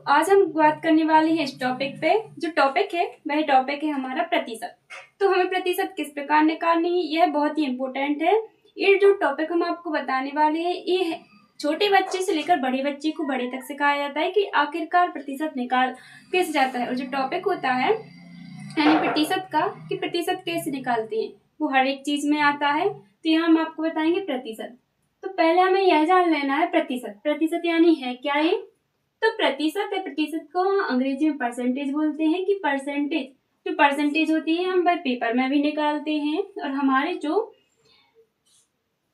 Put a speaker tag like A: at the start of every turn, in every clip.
A: आज हम बात करने वाले हैं इस टॉपिक पे। जो टॉपिक है वह टॉपिक है हमारा प्रतिशत। तो हमें प्रतिशत किस प्रकार निकालनी है यह बहुत ही इम्पोर्टेंट है। ये जो टॉपिक हम आपको बताने वाले हैं ये है छोटे बच्चे से लेकर बड़े बच्चे को बड़े तक सिखाया जाता है कि आखिरकार प्रतिशत निकाल कैसे जाता है। और जो टॉपिक होता है यानी प्रतिशत का कि प्रतिशत कैसे निकालते हैं वो हर एक चीज में आता है। तो यहाँ हम आपको बताएंगे प्रतिशत। तो पहले हमें यह जान लेना है प्रतिशत। प्रतिशत यानी है क्या ये? तो प्रतिशत है, प्रतिशत को अंग्रेजी में परसेंटेज बोलते हैं कि परसेंटेज जो परसेंटेज होती है हम वह पेपर में भी निकालते हैं और हमारे जो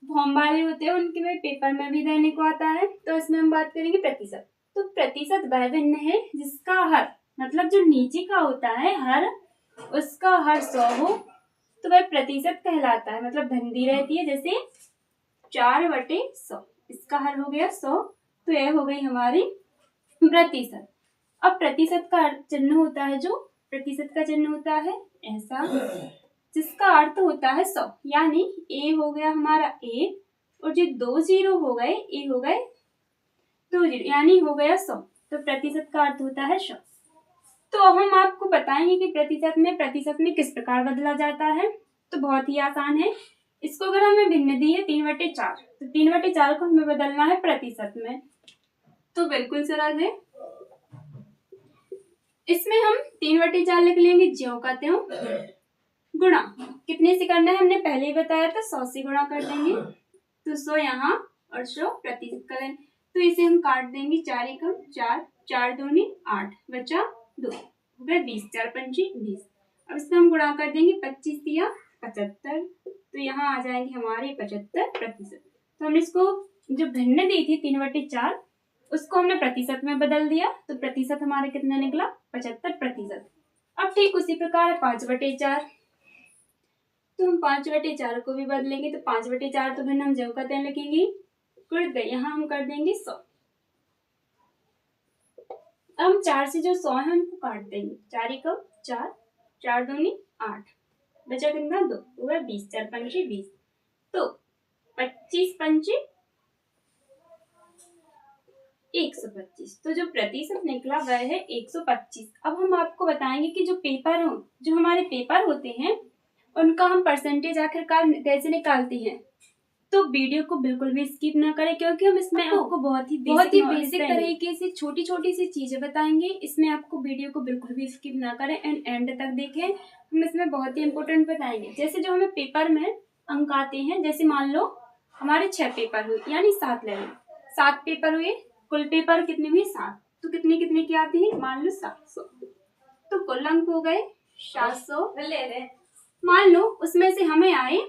A: फॉर्म वाले होते हैं उनके में पेपर में भी देने को आता है। तो इसमें हम बात करेंगे प्रतिशत। तो प्रतिशत वह भिन्न है जिसका हर मतलब जो नीचे का होता है हर उसका हर 100 हो तो वह प्रतिशत कहलाता है। मतलब भिन्नती रहती है, जैसे 4/100 इसका हर हो गया 100 तो यह हो गई हमारी प्रतिशत। अब प्रतिशत का चिन्ह होता है जो प्रतिशत का चिन्ह होता है ऐसा जिसका अर्थ होता है 100 यानी ए हो गया हमारा ए और जो 2 0 हो गए ए हो गए 2 0 यानी हो गया 100। तो प्रतिशत का अर्थ होता है 100। तो अब हम आपको बताएंगे कि प्रतिशत में किस प्रकार बदला जाता है। तो बहुत ही आसान है। इसको अगर हमें भिन्न दी है 3/4 तो 3/4 को हमें बदलना है प्रतिशत में। तो बिल्कुल सरल है। इसमें हम 3/4 लिख लेंगे ज्यों का त्यों। गुणा कितने से करना है हमने पहले ही बताया था 100 से गुणा कर देंगे। तो 100 यहाँ और 100 प्रतिशत का लेंगे। तो इसे हम काट देंगे 4 एकम 4 4 दूनी 8 बचा 2 हो गए 20 4 पंची 20। अब इसका हम गुणा कर देंगे 25 दिया 75 तो यहाँ आ जाएंगे हमारे 75%। तो हमने इसको जो भिन्न दी थी 3/4 उसको हमने प्रतिशत में बदल दिया तो प्रतिशत हमारा कितना निकला 75%। अब ठीक उसी प्रकार 5/4 तो हम 5/4 को भी बदलेंगे। तो 5/4 तो भिन्न हम ज्यों का त्यों लिखेंगे गुणित यहाँ हम कर देंगे 100। अब हम 4 से जो 100 है उनको काट देंगे 4 एकम 4 4 दूनी 8 बचा कितना 2 हुआ 20 4 पंची 20। तो 25 पंची 125। तो जो प्रतिशत निकला वह है 125। अब हम आपको बताएंगे कि जो हमारे पेपर होते हैं उनका हम परसेंटेज आखिरकार कैसे निकालते हैं। तो वीडियो को बिल्कुल भी स्किप ना करें क्योंकि हम इसमें आपको बहुत ही बेसिक तरीके से छोटी छोटी सी चीजें बताएंगे। इसमें आपको वीडियो को बिल्कुल भी स्किप ना करें एंड तक देखें। हम इसमें बहुत ही इंपॉर्टेंट बताएंगे। जैसे जो हमें पेपर में अंक आते हैं, जैसे मान लो हमारे 6 पेपर हुए यानी 7 ले लें 7 पेपर हुए कुल पेपर कितने हुए 7 तो कितने कितने की आती है मान लो 700। तो कुल अंक हो गए 700 ले रहे। मान लो उसमें से हमें आए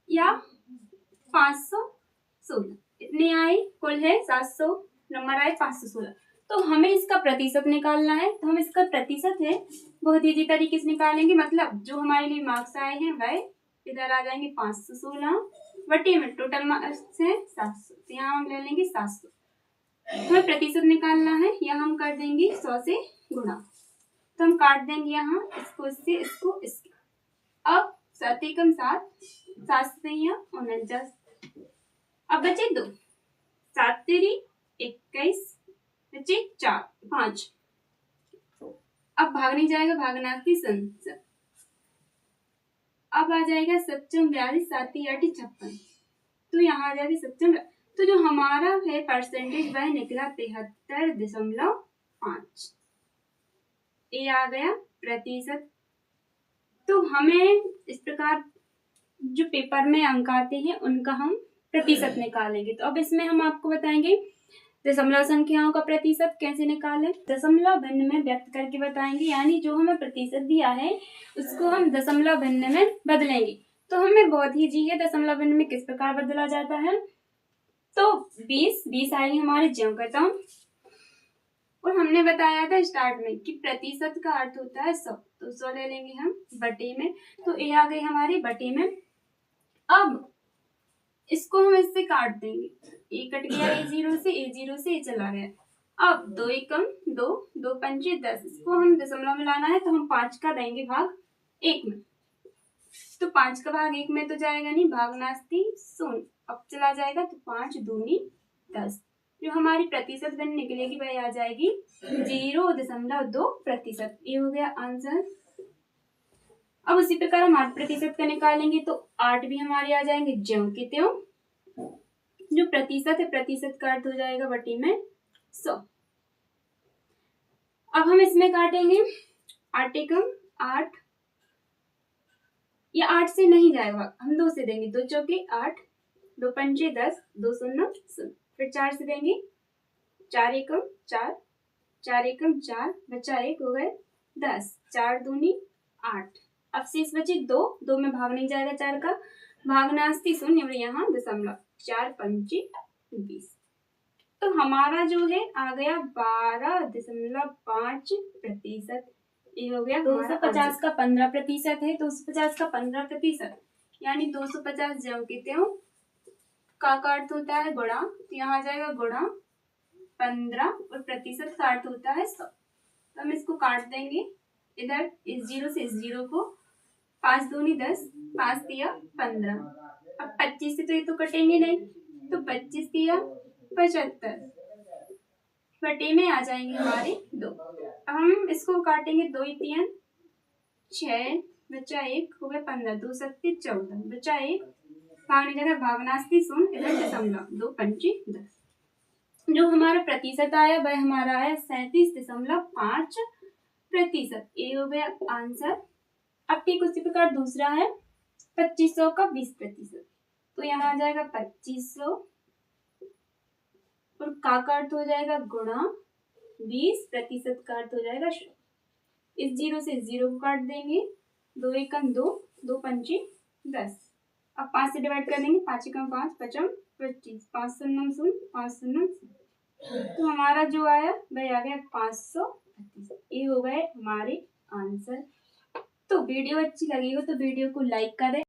A: या 516 इतने आए कुल है 700 नंबर आए 516। तो हमें इसका प्रतिशत निकालना है। तो हम इसका प्रतिशत है बहुत इजी तरीके से निकालेंगे। मतलब जो हमारे लिए मार्क्स आए हैं वह इधर आ जाएंगे 516 बटे में टोटल मार्क्स है 700 तो यहाँ हम ले लेंगे 700। हमें प्रतिशत निकालना है यहाँ हम कर देंगे 100 से गुणा। तो हम काट देंगे यहाँ इसको इससे इसको इसके। अब 7 एकम 7 7 से 49। अब बचे 2 7 तेरी 21 बचे 4 5। अब भाग नहीं जाएगा भागना की संख्या। अब आ जाएगा 7 42 7 8 56 तो यहाँ आ जाएगी 7। तो जो हमारा है परसेंटेज वह निकला 73.5। ये आ गया प्रतिशत। तो हमें इस प्रकार जो पेपर में अंक आते हैं उनका हम प्रतिशत निकालेंगे। तो अब इसमें हम आपको बताएंगे दशमलव संख्याओं का प्रतिशत कैसे निकालें। दशमलव भिन्न में व्यक्त करके बताएंगे यानी जो हमें प्रतिशत दिया है उसको हम दशमलव भिन्न में बदलेंगे। तो हमें बहुत ही इजी है दशमलव भिन्न में किस प्रकार बदला जाता है। तो 20 आएगी हमारे ज्यों का त्यों। और हमने बताया था स्टार्ट में कि प्रतिशत का अर्थ होता है 100 तो 100 ले लेंगे हम बटे में। तो ये आ गई हमारी बटे में। अब इसको हम इससे काट देंगे ए कट गया A0 से ए चला गया। अब 2 एकम 2 2 पंचे 10 इसको हम दशमलव में लाना है तो हम 5 का देंगे भाग 1 में। तो 5 का भाग 1 में तो जाएगा नहीं भाग नास्ती 0 अब चला जाएगा तो 5 दूनी 10। जो हमारी प्रतिशत वैल्यू निकलेगी वह आ जाएगी 0.2%। ये हो गया आंसर। अब उसी प्रकार हम 8 प्रतिशत का निकालेंगे तो 8 भी हमारे आ जाएंगे ज्यों के त्यों। जो प्रतिशत है प्रतिशत का अर्थ हो जाएगा बटी में 100। अब हम इसमें काटेंगे 8 एकम 8, ये 8 से नहीं जाएगा, हम 2 से देंगे। 2 चौके 8, 2 पंचे 10, 2 शून्य शून्य, फिर 4 से देंगे। 4 एकम 4, 4 एकम 4, बचा 1 हो गए 10, 4 दूनी 8। अब शेष बचे 2, 2 में भाग नहीं जाएगा 4 का, भागनास्ति शून्य और यहाँ दशमलव, 4 पंचे 20। तो हमारा जो है आ गया 12.5%। ये हो गया 250 का 15% है, 250 का 15% यानी 250 ज्यों के त्यों का अर्थ होता है गुणा, तो यहाँ आ जाएगा गुणा 15 और प्रतिशत का अर्थ होता है 100। तो हम इसको काट देंगे इधर इस 0 से इस 0 को, 5 दूनी 10, 5 तिया 15। अब 25 से तो ये तो कटेंगे नहीं, तो 25 तिया 75 बटे में आ जाएंगे हमारे 2। हम इसको काटेंगे 2 तियन 6, बचा 1 हो गया 15, 2 सत्ती 14, बचा 1, भागने जगह भागनास्ति शून्य, इधर दशमलव, 2 पंचे 10। जो हमारा प्रतिशत आया वह हमारा आया 37.5%। ये हो गया आंसर। अब ठीक उसी प्रकार दूसरा है 2500 का 20%। तो यहाँ आ जाएगा 2500 और का अर्थ हो जाएगा गुणा 20, प्रतिशत का अर्थ हो जाएगा 100। इस 0 से 0 को काट देंगे, 2 एकम 2, 2 पंचे 10। अब 5 से डिवाइड कर देंगे, 5 एकम 5, 5 25, 5 शून्य शून्य, 5 शून्य। तो हमारा जो आया वह आ गया 500%। ये हो गए हमारे आंसर। तो वीडियो अच्छी लगी हो तो वीडियो को लाइक करें।